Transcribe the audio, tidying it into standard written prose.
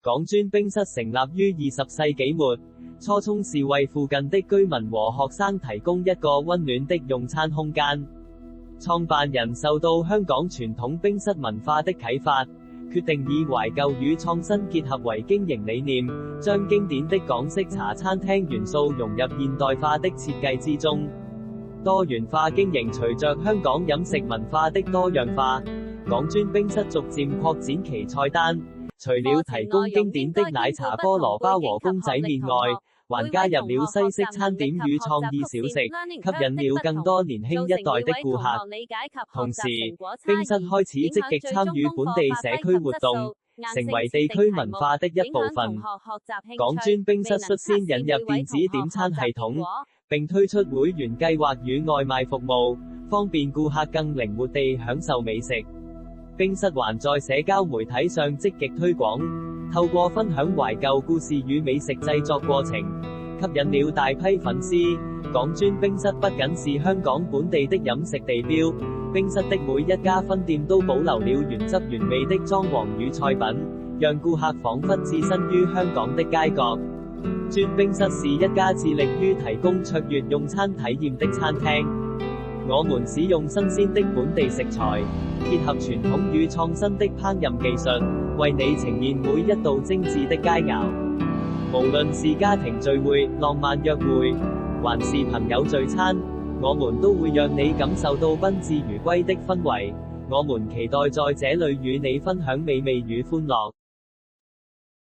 港專冰室成立於20世紀末，初衷是為附近的居民和學生提供一個溫暖的用餐空間。創辦人受到香港傳統冰室文化的啟發，決定以懷舊與創新結合為經營理念，將經典的港式茶餐廳元素融入現代化的設計之中。多元化經營隨着香港飲食文化的多樣化，港專冰室逐漸擴展其菜單。除了提供經典的奶茶菠蘿包和公仔麵外，還加入了西式餐點與創意小食，吸引了更多年輕一代的顧客。同時，冰室開始積極參與本地社區活動，成為地區文化的一部分。港專冰室率先引入電子點餐系統，並推出會員計劃與外賣服務，方便顧客更靈活地享受美食。冰室還在社交媒體上積極推廣，透過分享懷舊故事與美食製作過程，吸引了大批粉絲。港專冰室不僅是香港本地的飲食地標，冰室的每一家分店都保留了原汁原味的裝潢與菜品，讓顧客彷彿置身於香港的街角。專冰室是一家致力於提供卓越用餐體驗的餐廳。我們使用新鮮的本地食材，結合傳統與創新的烹飪技術，為你呈現每一道精緻的佳肴。無論是家庭聚會、浪漫約會，還是朋友聚餐，我們都會讓你感受到賓至如歸的氛圍。我們期待在這裡與你分享美味與歡樂。